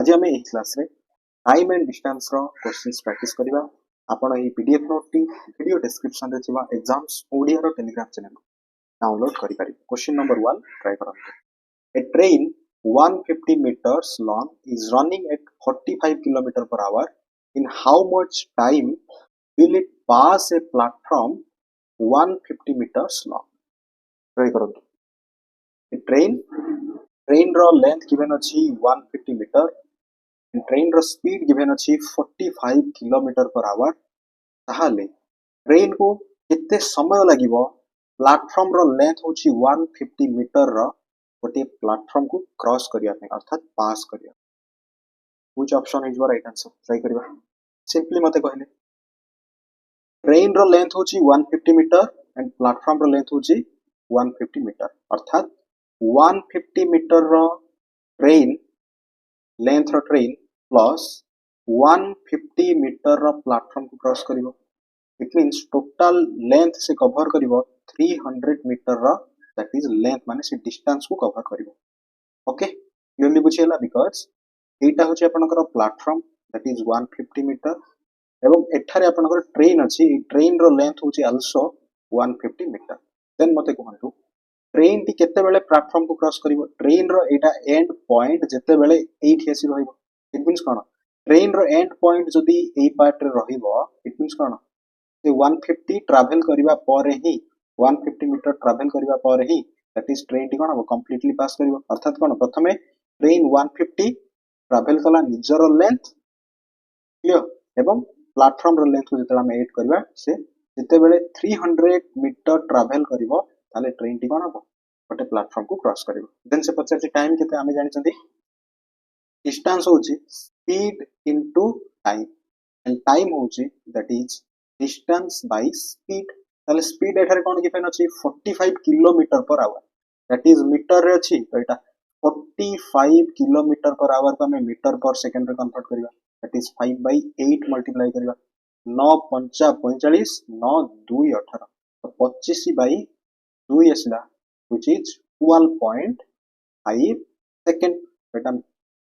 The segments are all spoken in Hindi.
आज आम यही क्लास रे टाइम एंड डिस्टेंस रो क्वेश्चंस प्रैक्टिस करबा। आपण एही पीडीएफ नोट टी वीडियो डिस्क्रिप्शन रे थिबा एग्जाम्स ओडिया रो टेलीग्राम चैनल डाउनलोड करि पारि। क्वेश्चन नंबर 1 ट्राई करंतु। A train 150 meters long is running at 45 km per hour. In how much time will it pass a platform 150 meters long? Try करंतु। A train रो लेंथ गिवन अछि 150 मीटर। ट्रेन रो स्पीड गिवन अछि 45 किलोमीटर पर आवर। ताहाले ट्रेन को केते समय लागिवो प्लेटफॉर्म रो लेंथ होछि 150 मीटर रो गोटे प्लेटफॉर्म को क्रॉस करिया पे अर्थात पास करिया। Which option is your right answer? Try करबा। सिंपली मते कहले ट्रेन रो लेंथ होछि 150 मीटर एंड प्लेटफॉर्म रो लेंथ होछि 150 मीटर अर्थात 150 मीटर रो ट्रेन लेंथ रो ट्रेन प्लस 150 मीटर रो प्लेटफॉर्म को क्रॉस करिवो। इट मींस टोटल लेंथ से कवर करिवो 300 मीटर रो दैट इज लेंथ माने से डिस्टेंस को कवर करिवो। ओके क्लियरली बुझियला बिकॉज़ एटा होछि आपनकर प्लेटफॉर्म दैट इज 150 मीटर एवं एठारे आपनकर ट्रेन अछि। ट्रेन रो लेंथ होछि आल्सो 150 मीटर। देन मते कहंतु ट्रेन टी केते बेले प्लेटफॉर्म को cross करिवो। Train row Etah and point जेते बेले एठी आसी रहिबो। इट मींस कोन ट्रेन रो एंड पॉइंट जदी एई पार्ट रे रहिबो इट मींस कोन से 150 ट्रैवल करिवा पर ही 150 मीटर ट्रैवल करिवा पर ही दैट इज ट्रेन टी कोन हो कंप्लीटली पास करिवो। अर्थात कोन प्रथमे ट्रेन 150 ट्रैवल कला निजर लेंथ क्लियर एवं प्लेटफॉर्म रो लेंथ को जेतला हम ऐड करबा से जेते बेले 300 मीटर ट्रैवल करिवो ताले ट्रेन टी कोन हो गोटे प्लेटफॉर्म को क्रॉस करिवो। देन से पचार टाइम केते हमें जानि छथि डिस्टेंस होची speed into time and time होची that is distance by speed. ताले स्पीड एठारे कोन गिवन अछि 45 kilometre per our that is metre रे अछि तो एटा 45 किलोमीटर पर आवर को हमें मीटर पर सेकंड रे कन्वर्ट करिवा दैट इज 5 by 8 मल्टीप्लाई करिवा 9 5 45 9 2 18 तो 25 by 2 आसला व्हिच इज 12.5 सेकंड। एटा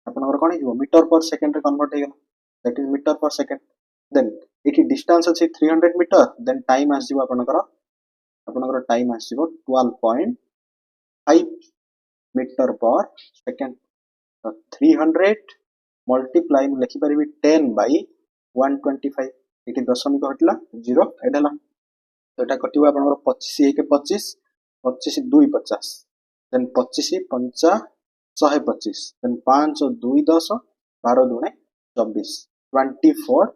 आपनकर कोन हिबो मीटर पर सेकंड रे कन्वर्ट हे गेला that is metre per second. Then इठी distance अछि 300 मीटर देन टाइम आसीबो आपनकर टाइम आसीबो 12.5 मीटर पर सेकंड। तो 300 मल्टीप्लाई में लिखि परिबी 10 by 125 इठी दशमिक हटला 0 एडला तो एटा कटिबो आपनकर 25 1 25 25 2 50 देन 25 5 125 देन 5 2 10 12 2 24 24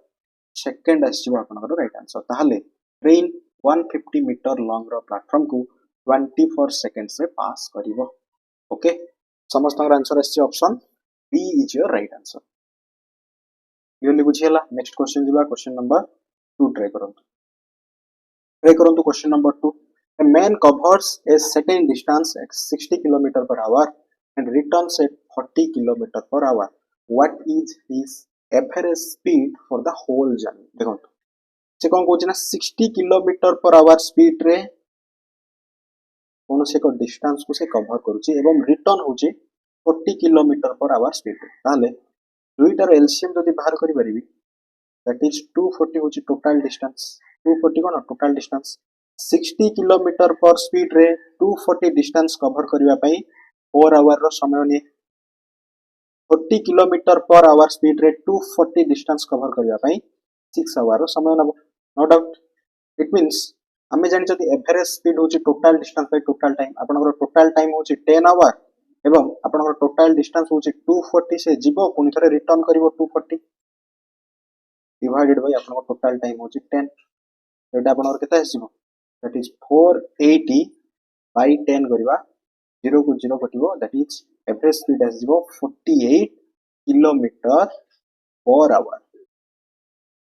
सेकंड आसीबो आपनकर राइट आंसर। ताहाले ट्रेन 150 मीटर लॉन्ग रो प्लेटफॉर्म को 24 सेकंड्स रे पास करिवो। ओके समस्त आंसर आसी option B is your right answer. Clearly बुझियला। नेक्स्ट क्वेश्चन दिबा क्वेश्चन नंबर 2 ट्राई करंतु question number 2। A man covers a certain distance at 60 km per hour and returns at 40 km per hour. What is his average speed for the whole journey? देखो से कोन कहू ना 60 km per hour स्पीड रे कोनोसे को डिस्टेंस को से कवर करूची एवं रिटर्न होची 40 km per hour स्पीड। ताले दुईटार एलसीएम जदी बाहर करि परिबी दैट इज 240 होची टोटल डिस्टेंस 240 कोन टोटल डिस्टेंस 60 किलोमीटर पर स्पीड रे 240 डिस्टेंस कवर करिवा पई 4 आवर रो समय नि 40 किलोमीटर पर आवर स्पीड रे 240 डिस्टेंस कवर करिवा पई 6 आवर रो समय नबो नो डाउट। इट मींस हमें जानि छथि एवरेज स्पीड होची total distance by total time. आपनकर टोटल टाइम होची 10 आवर एवं आपनकर टोटल डिस्टेंस होची 240 से जीवो पुनी थरे रिटर्न करिवो 240 डिवाइडेड बाय आपनकर टोटल टाइम होची 10 एटा आपनकर केते आसीबो दैट इज 480 by 10 करिवा 0 को 0 कटिवो दैट इज एवरेज स्पीड आसीबो 48 kilometre per hour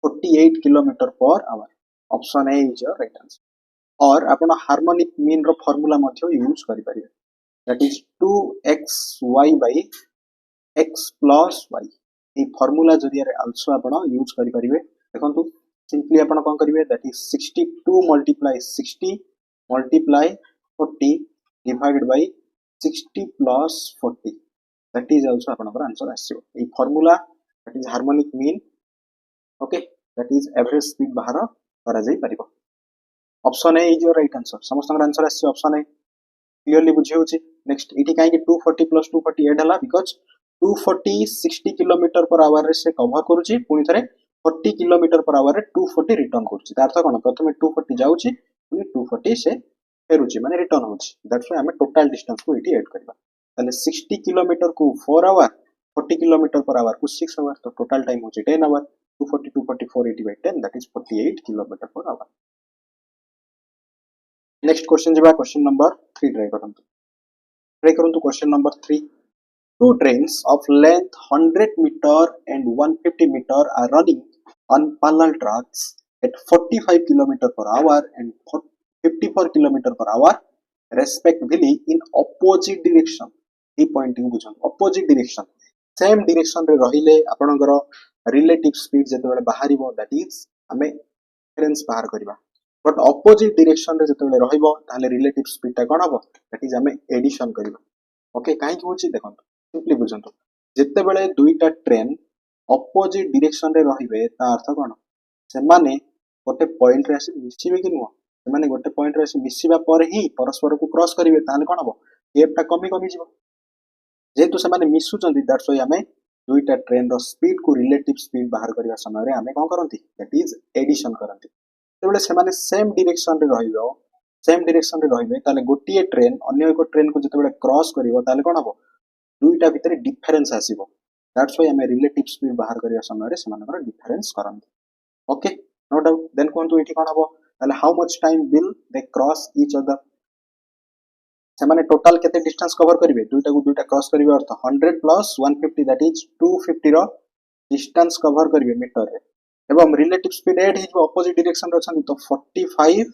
48 kilometre per hour. Option A is your right answer. और आपण हार्मोनिक मीन रो फार्मूला मध्ये यूज करि परिबे दैट इज 2xy by x plus y ए फार्मूला जरिया रे आल्सो आपण यूज करि परिबे। देखंतु सिंपली आपण कोन करिवे that is 62 multiply 60 multiply 40 divided by 60 plus 40 that is also आपनकर आंसर आसीबो ए formula that is harmonic mean okay that is average speed बाहर करा जाई परिबो option A is your right answer समस्त आंसर आसी ऑप्शन ए क्लियरली बुझी होची नेक्स्ट इटी काहे कि 240 प्लस 240 ऐड हला बिकॉज़ 240 60 किलोमीटर पर आवर रे से कवर करूची पुनी थरे 40 किलोमीटर पर आवर रे 240 रिटर्न करूची तार अर्थ कोन प्रथमे 240 जाउची पुनी 240 से फेरुची माने रिटर्न होची दैट्स व्हाई हमें टोटल डिस्टेंस को इटी ऐड करबा ताले 60 किलोमीटर को 4 आवर 40 किलोमीटर पर आवर को 6 आवर तो टोटल टाइम होची 10 our 240 240 480 by 10 that is 48 kilometer per hour next question jiba question number 3 try करंतु question number 3 two trains of length 100 meter and 150 meter are running on parallel tracks at 45 kilometer per hour and 54 kilometer per hour respectively in opposite direction e pointing बुझन opposite direction same direction रे रहिले आपनकर रिलेटिव स्पीड जते बेले बाहरिबो दैट इज हमें डिफरेंस बाहर करबा बट ऑपोजिट डायरेक्शन रे जते बेले रहिबो ताले रिलेटिव स्पीड ता कोन हबो दैट इज हमें एडिशन करबा ओके काहे कि होची देखंतु सिंपली बुझंतु जते बेले दुईटा ट्रेन ऑपोजिट डायरेक्शन रे रहिबे ता अर्थ कोन से माने गोटे पॉइंट रे आसी मिसिबे कि नुवा से माने गोटे पॉइंट रे आसी मिसिबा पर ही परस्पर को क्रॉस करिवे ताले कोन हबो एफ ता कमी जिवो जेतु से माने मिसुचंदी दैट्स व्हाई हमें दुईटा ट्रेन रो स्पीड को रिलेटिव स्पीड बाहर करबा समय रे हमें कोन करंती दैट इज एडिशन करंती तेबले से माने सेम डायरेक्शन रे रहिबो सेम डायरेक्शन रे रहिबे ताले गोटिए ट्रेन अन्य एक ट्रेन को जते बेले क्रॉस करिवो ताले कोन हबो दुईटा भितरे डिफरेंस आसीबो दैट्स व्हाई हमें रिलेटिव स्पीड बाहर करबा समय रे समानकर डिफरेंस करंती ओके नो डाउट देन कोन तो इठी कोन हबो ताले how much time will they cross each other से माने टोटल केते डिस्टेंस कवर करिवे दुईटा को दुईटा क्रॉस करिवे अर्थ 100 प्लस 150 दैट इज 250 रो डिस्टेंस कवर करिवे मीटर रे एवं relative speed add his opposite direction रे छन तो 45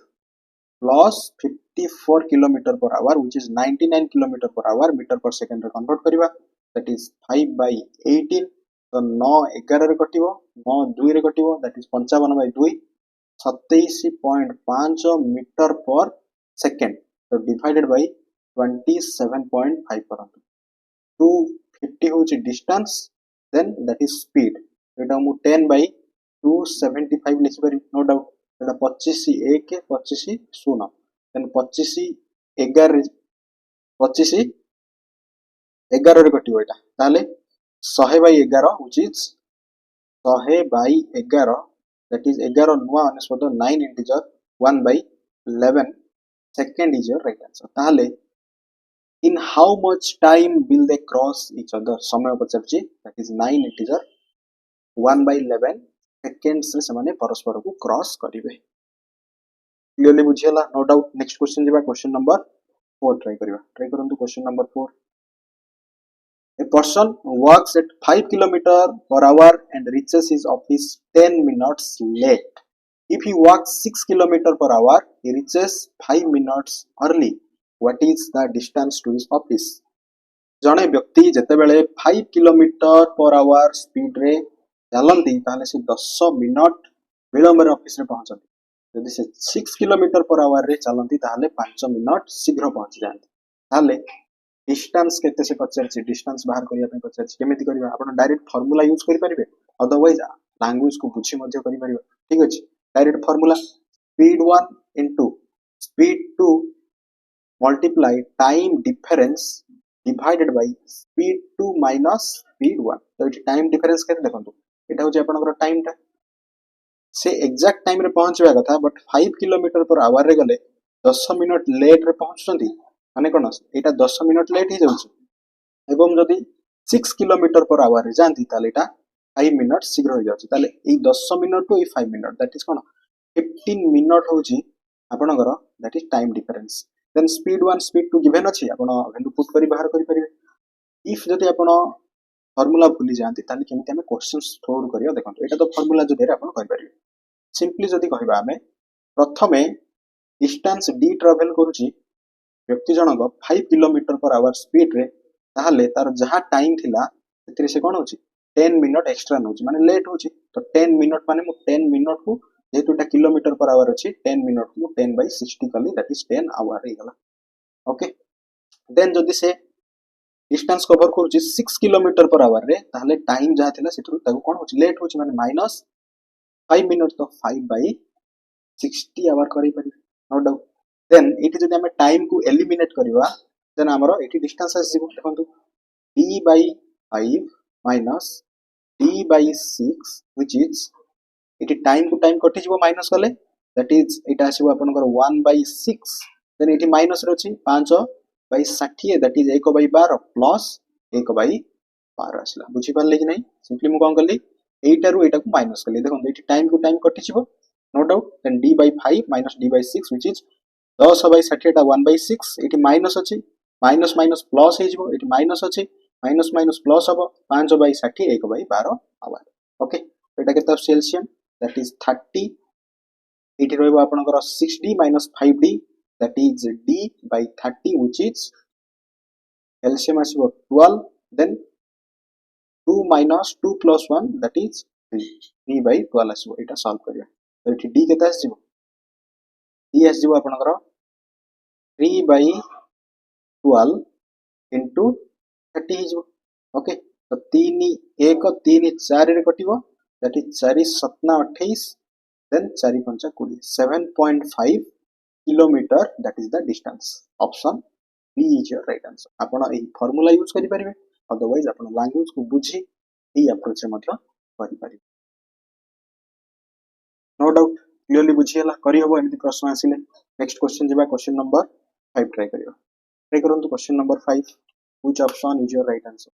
plus 54 kilometre per hour which is 99 kilometre per hour metre per second रे कन्वर्ट करिवा दैट इज 5 by 18 तो 9 11 रे कटिवो 9 2 रे कटिवो that is 55 by 2 27.5 metre per second तो डिवाइडेड बाय 27.5 करंतु 250 होची distance then that is speed एटा मु 10 by 275 लिखि पारि नो डाउट एटा 25 1 25 0 देन 25 11 25 11 रे कटिवो एटा ताले 100 by 11 which is 100 by 11 that is 11 नुवा अनस्पद 9 integer 1 by 11 second is your right answer ताले in how much time will they cross each other समय पचरची that is 9 integer 1 by 11 seconds रे समाने परस्पर को क्रॉस करिवे क्लियरली बुझियला नो डाउट नेक्स्ट क्वेश्चन जेबा क्वेश्चन नंबर 4 ट्राई करंतु question number 4 a person walks at 5 kilometer per hour and reaches his office 10 minutes late if he walks 6 kilometer per hour he reaches 5 minutes early what is the distance to his office जने व्यक्ति जते बेले 5 किलोमीटर पर आवर स्पीड रे चलंती ताले से 10 मिनिट विलंब रे ऑफिस रे पहुंचती यदि से 6 किलोमीटर पर आवर रे चलंती ताले 5 मिनिट शीघ्र पहुंच जांती ताले डिस्टेंस केते से पचरछि डिस्टेंस बाहर करिया पे पचरछि केमिति करिवा आपण डायरेक्ट फार्मूला यूज करि परिबे अदरवाइज लैंग्वेज को बुझी मध्य करि परिबे ठीक अछि direct formula speed 1 into speed 2 multiply time difference divided by speed 2 minus speed 1 तो इट टाइम डिफरेंस केते देखंतु एटा होचे आपनकर टाइम टा से एग्जैक्ट टाइम रे पहुंचबा कथा बट 5 किलोमीटर पर आवर रे गले 10 मिनिट लेट रे पहुंचछंती माने कोन एटा 10 मिनिट लेट ही जाउची एवं जदी 6 किलोमीटर पर आवर रे जानती ताले एटा 5 मिनिट शीघ्र हो जाउची ताले ए 10 minute to 5 minute that is कोन 15 मिनिट होची आपनकर that is time difference then speed 1 speed 2 given अछि आपण वैल्यू पुट करी बाहर करी परिबे इफ जदी आपण फार्मूला भूली जानती ताले केमिति हमें क्वेश्चंस थ्रो करियो देखंतु एटा तो फार्मूला जदी रे आपण करि परिबे सिंपली जदी कहबा हमें प्रथमे डिस्टेंस d ट्रैवल करूची व्यक्ति जनक 5 किलोमीटर पर आवर स्पीड रे ताहाले तार जहा टाइम थिला सेतरे से कोन होची 10 मिनिट एक्स्ट्रा नोची माने लेट होची तो 10 मिनिट माने मु 10 मिनिट को जेतु एटा किलोमीटर पर आवर अछि 10 मिनिट को 10 by 60 कली दैट इज 10 आवर रे गला ओके देन जदी से डिस्टेंस कवर करूची 6 किलोमीटर पर आवर रे ताहले टाइम जहा थिला सेठु ताको कोन होची लेट होची माने माइनस 5 मिनिट तो 5 बाय 60 आवर करी पारि नो डाउट देन इति जदि हमें टाइम को एलिमिनेट करबा देन हमरो इति डिस्टेंस आसी जिवो देखंतु d by 5 minus d by 6 which is इति टाइम को टाइम कटि जिवो माइनस करले दैट इज इटा आसीबो आपनकर 1 by 6 देन इति माइनस रछि 5 by 60 that is 1 by 12 plus 1 by 12 आसला बुझी पाले कि नहीं सिंपली मु कोन करली एटारु एटा को माइनस करली देखो इति टाइम को टाइम कटि जिवो no doubt then d by 5 minus d by 6 which is 10 by 60 टा 1 by 6 इति माइनस अछि माइनस माइनस प्लस हे जिवो इति माइनस अछि माइनस माइनस प्लस हबो 5 by 60 1 by 12 hour okay Etah केता सेल्सियम that is 30 इति रहइबो आपनकर 6d minus 5d that is d by 30 which is LCM आसीबो 12 then 2 minus 2 plus 1 that is 3 by 12 आसीबो Etah solve करिया तो इति d केता आसीबो d आसीबो आपनकर 3 by 12 into 30 हिजबो ओके तो 3 1 3 4 रे कटिबो that is 4 7 28 then 4 5 20 7.5 kilometer that is the distance option B is your right answer आपण एही फार्मूला यूज करि परिबे अदरवाइज आपण लैंग्वेज को बुझी एही अप्रोच से मतलब करि परिबे नो डाउट क्लियरली बुझियला करि हबो एमिति प्रश्न आसिले नेक्स्ट क्वेश्चन जेबा क्वेश्चन नंबर 5 ट्राई करियो ट्राई करंतु question number 5 which option is your right answer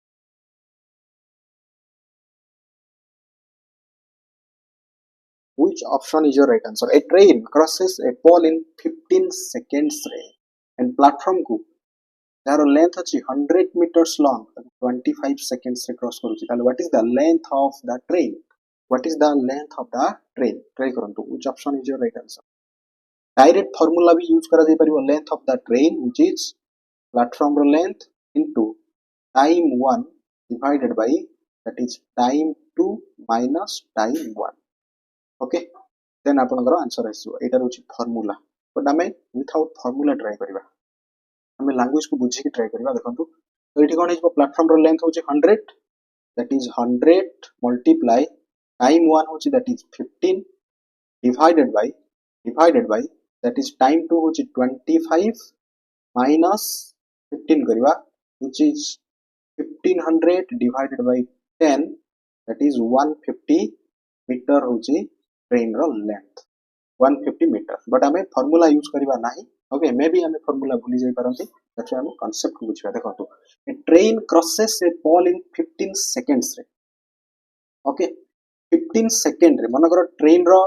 which option is your right answer a train crosses a pole in 15 seconds and platform को जार length अछि 100 meters long 25 seconds रे क्रॉस करूची ताले what is the length of the train what is the length of the train try करंतु which option is your right answer direct formula भी यूज करा जाय परिबो length of the train which is platform ro length into time 1 divided by that is time 2 minus time 1 okay then आपनकर आंसर आसीबो एटा होची फार्मूला बट हमें विथआउट फार्मूला ट्राई करबा हमें लैंग्वेज को बुझी के ट्राई करबा देखंतु तो एठी कोन हिजबो प्लेटफॉर्म रो लेंथ होची 100 दैट इज 100 मल्टीप्लाई टाइम 1 होची that is 15 divided by that is time 2 होची 25 माइनस 15 करबा which is 1500 divided by 10 that is 150 metre होची ट्रेन रो लेंथ 150 मीटर बट हमें फार्मूला यूज करबा नाही ओके मे बी हमें फार्मूला भूली जाय परंती दैट्स हम कांसेप्ट बुझबा देखंतु a train crosses a pole in 15 seconds रे ओके 15 सेकंड रे मन करो ट्रेन रो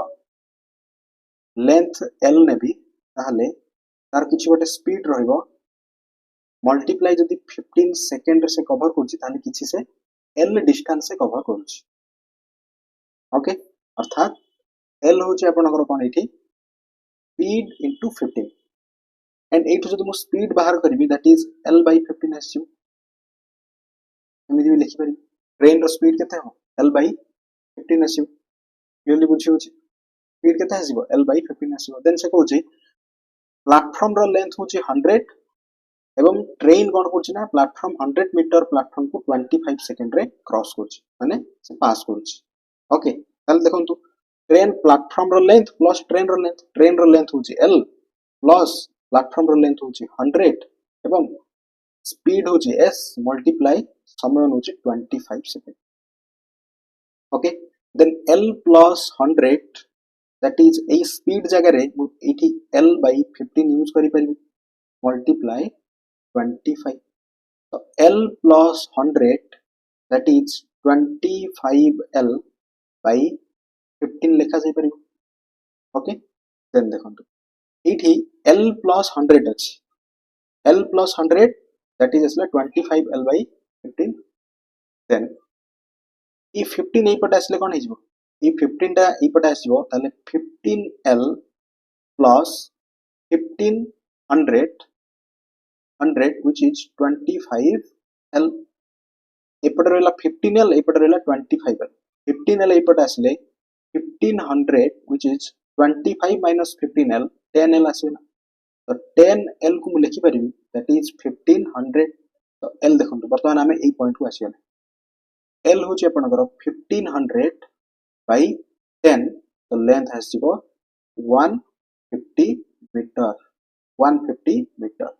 लेंथ l नेबी ताहले तार किछि गोटे स्पीड रहइबो मल्टीप्लाई जदी 15 सेकंड से कवर करछि ताले किछि से l डिस्टेंस से कवर करछि ओके अर्थात l होची आपनकर कोन एठी स्पीड इनटू 15 एंड एठु जदी मो स्पीड बाहर करबी दैट इज l by 15 आसी एमिति भी लिखि पारि ट्रेन रो स्पीड केते हो l by 15 आसी क्लियरली बुझी होची स्पीड केते आसीबो l by 15 आसीबो देन से कहूची प्लेटफॉर्म रो लेंथ होची 100 एवं ट्रेन कोन करछि ना प्लेटफॉर्म 100 मीटर प्लेटफॉर्म को 25 सेकंड रे क्रॉस करछि माने से पास करछि ओके ताल देखंतु ट्रेन प्लेटफॉर्म रो लेंथ प्लस ट्रेन रो लेंथ होची l प्लस प्लेटफॉर्म रो लेंथ होची 100 एवं स्पीड होची s मल्टीप्लाई समय होची 25 second okay then l plus 100 that is ए स्पीड जगह रे एठी l by 15 यूज करि परिबी मल्टीप्लाई 25 तो l plus 100 that is 25l by 15 लिखा जाय परिबो ओके देन देखंतु एठी l plus 100 अछि l plus 100 that is असला 25l by 15 देन ई 15 एई पटे असले कोन हिजबो ई 15 टा एई पटे आसीबो ताले 15l plus 1500 100 which is 25l एपट रहला 15l एपट रहला 25l 15l एपट आसले 1500 which is 25 minus 15l 10l आसेला तो 10l को मु लिखि परिबी that is 1500 तो एल देखंतु वर्तमान आमे एई पॉइंट को आसीगले एल होची आपनकर 1500 by 10 तो लेंथ आसीबो 150 मीटर 150 मीटर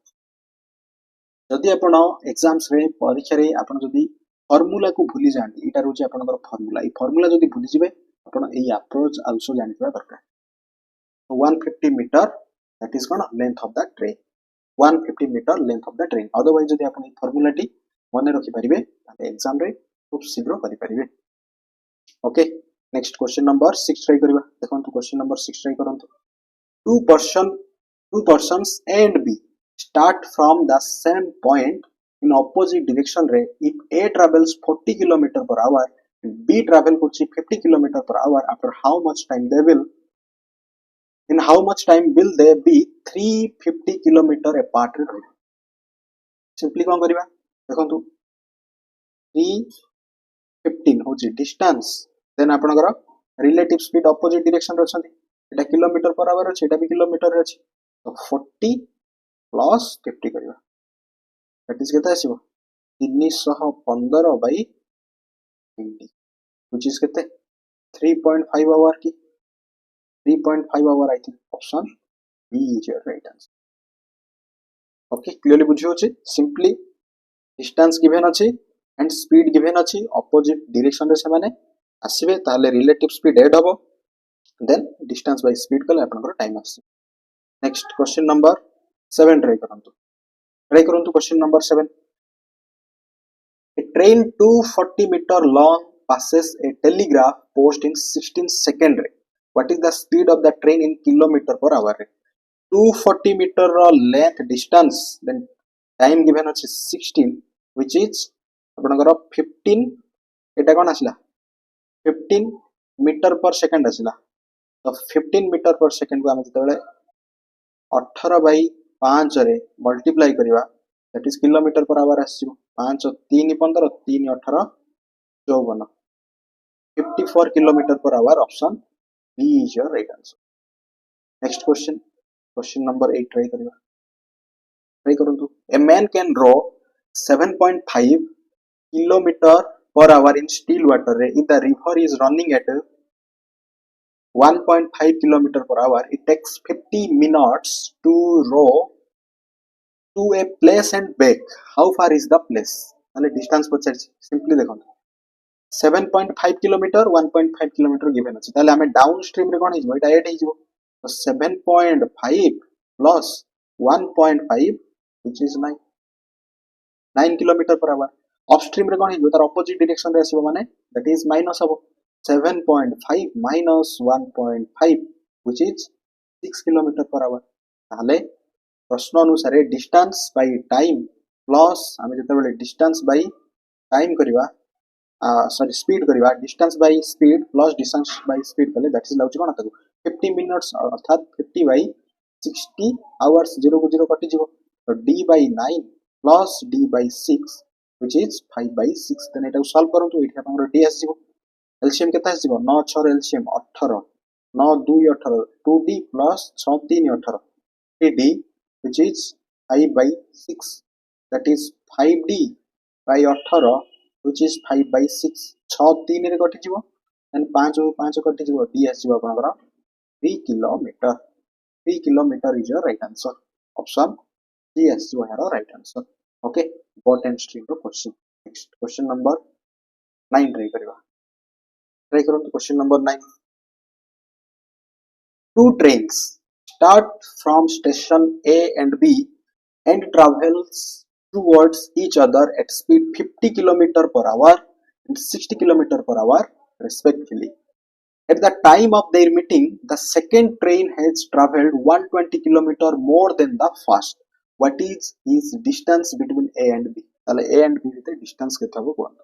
जदि आपण एग्जाम्स रे परीक्षा रे आपण जदि फार्मूला को भूली जांती इटा रोची आपनकर फार्मूला ई फार्मूला जदि भूली जिवे आपण एई अप्रोच आल्सो जानिबा दरकार 150 मीटर दैट इज कोन length of the train 150 metre length of the train otherwise जदि आपण फार्मूला टी मने रखि परिबे ताले एग्जाम रे खूब शीघ्र करि परिबे okay next question number 6 try करबा देखंतु क्वेश्चन नंबर 6 ट्राई करंतु two persons A and B start from the same point in opposite direction रे if A travels 40 km per hour and B travel kurchi 50 km per hour after how much time they will in how much time will they be 350 km apart रे सिंपली कोन करबा देखंतु 315 होची डिस्टेंस देन आपनकर रिलेटिव स्पीड ऑपोजिट डायरेक्शन रे अछंती एटा किलोमीटर पर आवर अछि एटा भी किलोमीटर रे अछि तो 40 प्लस 50 करबा दैट इज केते आसीबो 315 बाय 20 व्हिच इज केते 3.5 आवर की 3.5 hour I think option B is your right answer okay clearly बुझियो अछि सिंपली डिस्टेंस गिवन अछि एंड स्पीड गिवन अछि ऑपोजिट डायरेक्शन रे से माने आसीबे ताले रिलेटिव स्पीड ऐड हबो देन डिस्टेंस बाय स्पीड कले आपनकर टाइम आसी नेक्स्ट क्वेश्चन नंबर 7 ट्राई करंतु question number 7 a train 240 meter long passes a telegraph post in 16 second रे what is the speed of the train in kilometer per hour रे 240 meter length distance then time given अछि 16 which is आपनकर 15 एटा कोन आसला 15 मीटर पर सेकंड आसला तो 15 मीटर पर सेकंड को हम जतबेले 18 बाय 5 रे मल्टीप्लाई करिवा that is kilometre per hour आसीबो 5 3 15 3 18 54 54 kilometre per hour option B is your right answer next question number 8 try करंतु a man can row 7.5 kilometer per hour in still water if the river is running at 1.5 kilometer per hour it takes 50 minutes to row to a place and back how far is the place माने डिस्टेंस पचार सिंपली देखो 7.5 किलोमीटर 1.5 किलोमीटर गिवन अछि ताले हमें डाउन स्ट्रीम रे कोन हिजबो एटा 8 हिजबो तो 7.5 plus 1.5 which is 9 kilometre per our upstream रे कोन हिजो तार ऑपोजिट डायरेक्शन रे आसीबो माने दैट इज माइनस हबो 7.5 minus 1.5 which is 6 kilometre per our ताले प्रश्न अनुसार डिस्टेंस बाय टाइम प्लस हम जते बेले डिस्टेंस बाय टाइम करबा सॉरी स्पीड करबा distance by speed plus distance by speed कले दैट इज लाउची कोन ताको 50 मिनिट्स अर्थात 50 बाय 60 आवर्स 0 को 0 कटि जिवो तो d by 9 plus d by 6 which is 5 by 6 then एटा सॉल्व करंतु एटा हमर d आसीबो एलसीएम केता आसीबो 9 6 रे LCM 18 9 2 18 2d plus 6 3 18 3d which is 5 by 6 that is 5d by 18 which is 5 by 6 6 3 रे कटि जिवो एंड 5 5 कटि जिवो d आसीबो आपनकर 3 kilometre is your right answer option c आसीबो हेरो right answer okay boat and stream रो question next question number 9 try करो तो question number 9 two trains start from station A and B and travels towards each other at speed 50 km per hour and 60 km per hour respectively at the time of their meeting the second train has traveled 120 km more than the first what is his distance between A and B ताले A and B भितर डिस्टेंस केते हबो कोन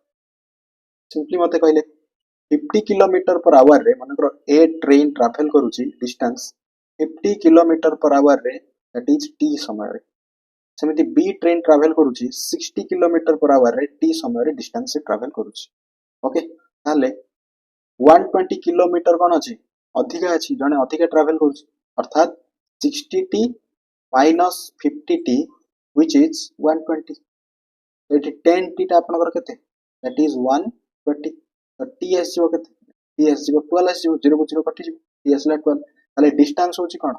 सिंपली मते कहले 50 किलोमीटर पर आवर रे मानकर A ट्रेन ट्रैवल करूची डिस्टेंस 50 किलोमीटर पर आवर रे दैट इज t समय रे सेमिति B ट्रेन ट्रैवल करूची 60 किलोमीटर पर आवर रे t समय रे डिस्टेंस से ट्रैवल करूची ओके ताले 120 किलोमीटर कोन अछि अधिका अछि जने अधिका ट्रैवल करूची अर्थात 60t minus 50t which is 120 एठी 10 टी टा आपनकर केते दैट इज 120 तो टी आसीबो केते टी आसीबो 12 आसीबो 0 को 0 कटि जिवो टी आसला 12 ताले डिस्टेंस होची कोन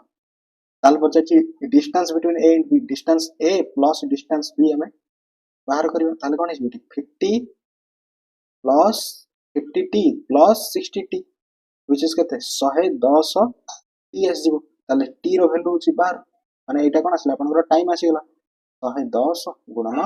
ताल पचाची distance between A and B distance A plus distance B हमें बाहर करबा ताले कोन आसीबो 50 plus 50t plus 60t which is केते 110 टी आसीबो ताले टी रो वैल्यू होची 12 माने एटा कोन आसला आपनकर टाइम आसी गेला 110 गुणन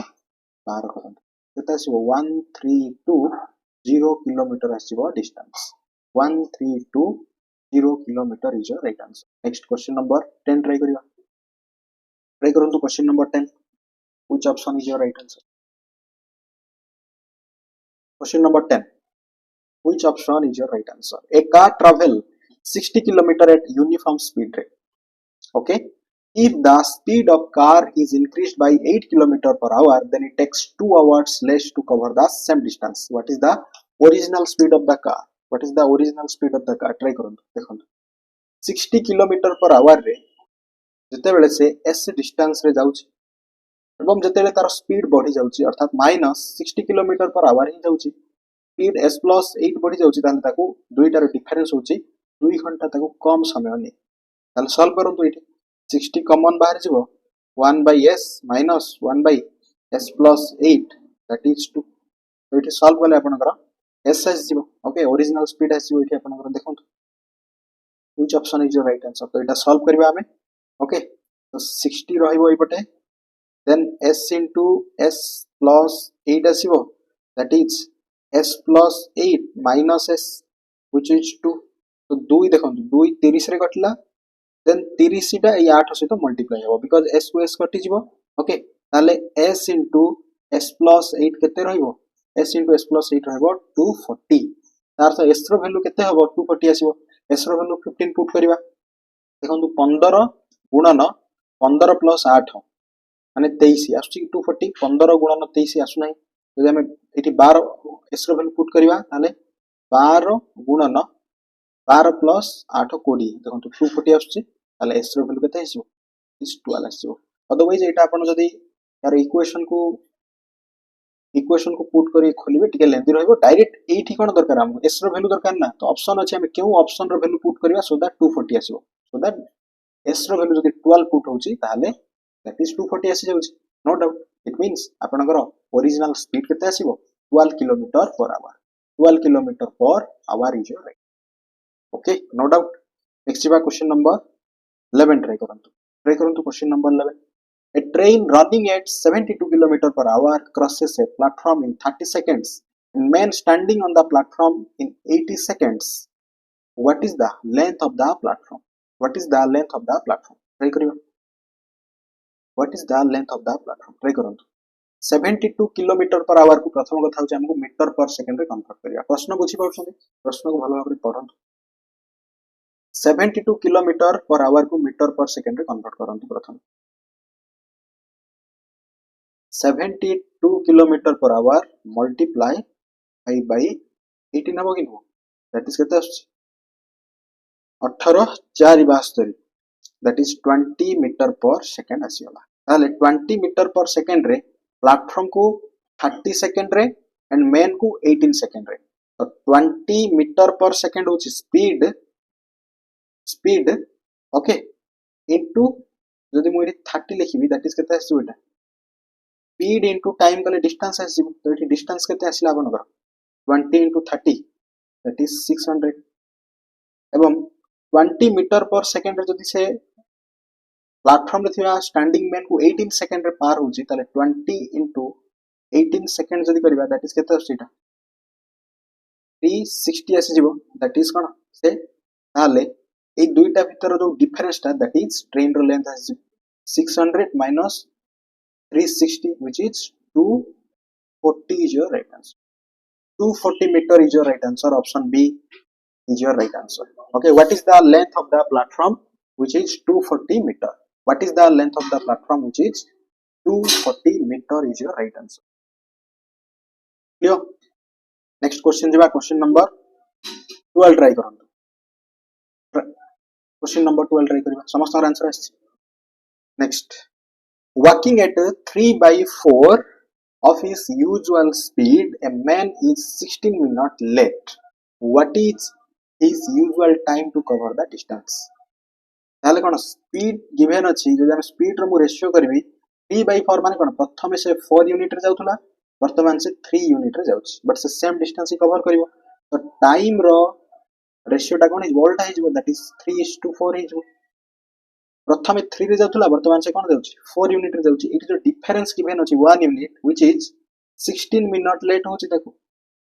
12 करंतु केते आसीबो 1320 किलोमीटर आसीबो distance 1320 kilometre is your right answer next question number 10 try करंतु question number 10 which option is your right answer question number 10 which option is your right answer a car travel 60 kilometer at uniform speed rate okay if the speed of car is increased by 8 kilometer per hour then it takes 2 hours less to cover the same distance what is the original speed of the car what is the original speed of the car try करंतु देखंतु 60 किलोमीटर पर आवर रे जते बेले से s डिस्टेंस रे जाउची एवं जते बेले तार स्पीड बढ़ी जाउची अर्थात -60 किलोमीटर पर आवर ही जाउची स्पीड s प्लस 8 बढ़ी जाउची तान ताको दुईटार डिफरेंस होची 2 घंटा ताको कम समय ने ताले सॉल्व करंतु एठी 60 कॉमन बाहर जिवो 1 by s minus 1 by s plus 8 that is 2 तो एठी सॉल्व करले आपनकर s आसी जिवो ओके ओरिजिनल स्पीड आसी जिवो एठी आपनकर देखंतु which option is your right answer तो एटा सॉल्व करबा हमें ओके तो 60 रहिबो एपटे then s into s plus 8 आसीबो that is s plus 8 minus s which is 2 तो 2 देखंतु 2 30 रे कटला देन 30 टा ए 8 सहित मल्टीप्लाई हो बिकॉज़ s को s कटि जिवो ओके ताले s into s plus 8 केते रहइबो s into s plus 8 रहइबो 240 तार से s रो वैल्यू केते हबो 240 आसीबो s रो वैल्यू 15 पुट करबा देखंतु 15 गुणन 15 plus 8 माने 23 आसुची 240 15 गुणन 23 आसु नाही जदि हम एठी 12 s रो वैल्यू पुट करबा ताले 12 गुणन 12 plus 8 20 देखंतु 240 आसुची ताले s रो वैल्यू केते आसीबो इज 12 आसीबो अदरवाइज एटा आपण जदि यार इक्वेशन को पुट करी खोलिबे टिके लेंथी रहइबो डायरेक्ट एठी कोन दरकार हम s रो वैल्यू दरकार ना तो ऑप्शन अछि हम केउ ऑप्शन रो वैल्यू पुट करबा सो दैट 240 आसीबो सो दैट s रो वैल्यू जदि 12 पुट होची ताले दैट इज 240 आसी जाउची नो डाउट इट मींस आपनकर ओरिजिनल स्पीड केते आसीबो 12 kilometre per hour 12 kilometre per hour is your right okay no doubt next बा क्वेश्चन नंबर 11 ट्राई करंतु question number 11 a train running at 72 km per hour crosses a platform in 30 seconds and man standing on the platform in 80 seconds what is the length of the platform what is the length of the platform try kariyo what is the length of the platform try करंतु 72 km per hour को प्रथम कथा होचे हमको मीटर पर सेकंड रे कन्वर्ट करिया प्रश्न बुझी पाउछन प्रश्न को भलो भाबरे पढंतु 72 km per hour को मीटर पर सेकंड रे कन्वर्ट करंतु प्रथम 72 kilometre per our multiply 5 by 18 हबो कि नो दैट इज केते आछी 18 4 72 that is 20 metre per second आसीला ताले 20 मीटर पर सेकंड रे प्लेटफॉर्म को 30 सेकंड रे एंड मेन को 18 सेकंड रे तो 20 मीटर पर सेकंड होची स्पीड ओके इनटू जदि मु 30 लिखिबी दैट इज केते आसी बेटा speed into time कले distance आसीबो तो एठी distance केते आसीला आपनकर 20 into 30 that is 600 एवं 20 मीटर पर सेकंड रे जदि से प्लेटफॉर्म रे थिया स्टैंडिंग मैन को 18 सेकंड रे पार होची ताले 20 into 18 सेकंड जदि करबा दैट इज केते आसीटा 360 आसीजिवो दैट इज कोन से ताले ए दुईटा भीतर जो डिफरेंस ता दैट इज ट्रेन रो लेंथ आसी 600 minus 360 which is 240 is your right answer 240 meter is your right answer option B is your right answer okay what is the length of the platform which is 240 meter what is the length of the platform which is 240 meter is your right answer clear next question jiba question number 12 try करंतु question number 12 try करिबा समस्त आंसर आछि next walking at 3 by 4 of his usual speed, a man is 16 minutes late. What is his usual time to cover the distance? তাহলে কোন স্পিড গিভেন ଅଛି যদি আমি স্পিড ର ମୁଁ ରେସିଓ କରିବି 3/4 ମାନେ কোন ପ୍ରଥମେ ସେ 4 ୟୁନିଟ ରେ ଯାଉଥିଲା ବର୍ତ୍ତମାନ ସେ 3 ୟୁନିଟ ରେ ଯାଉଛି ବଟ୍ ସେ ସେମ୍ ଡିଷ୍ଟାନ୍ସ ହି କଭର କରିବ ତ ଟାଇମ ର ରେସିଓ ଟା କୋନ ହେଇଯିବ ଓଲ୍ଟା ହେଇଯିବ दैट इज 3:4 ହେଇଯିବ प्रथमे 3 रे जाउथला वर्तमान से कोन जाउची 4 यूनिट रे जाउची एठी जो डिफरेंस गिवन अछि 1 unit which is 16 minute late होची देखो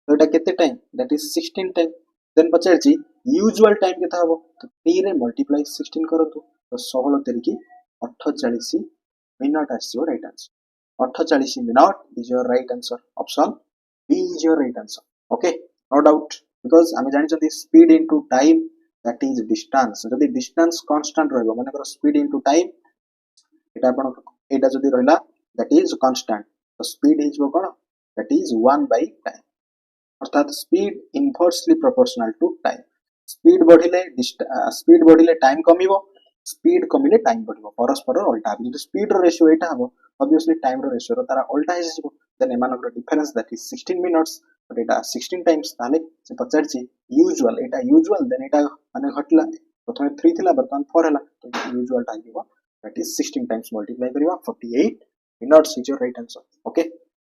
तो एटा केते time that is 16 time then पचारची यूजुअल टाइम केता हबो तो 3 रे मल्टीप्लाई 16 करतु तो 16 तेरिकी 48 मिनट आसीयो right answer 48 minute is your right answer option B is your right answer okay no doubt because आमे जानि छथि speed into time that is distance जदि distance constant रहबो माने कर speed into time एटा आपण एटा जदि रहला that is constant तो speed हिजबो cone that is 1 by time अर्थात speed inversely proportional to time speed बढ़िले time कमिबो speed कमिले time बढ़िबो परस्पर उल्टा जदि speed रो रेशियो एटा हबो obviously time रो रेशियो रो तारा उल्टा हिजबो then एमानकर difference that is 16 minutes but Etah 16 times ताले से पचारची यूजुअल एटा यूजुअल देन एटा माने घटला प्रथमे 3 थिला बर्तमान 4 हला तो usual time that is 16 times multiply करिवा 48 minutes is your right answer okay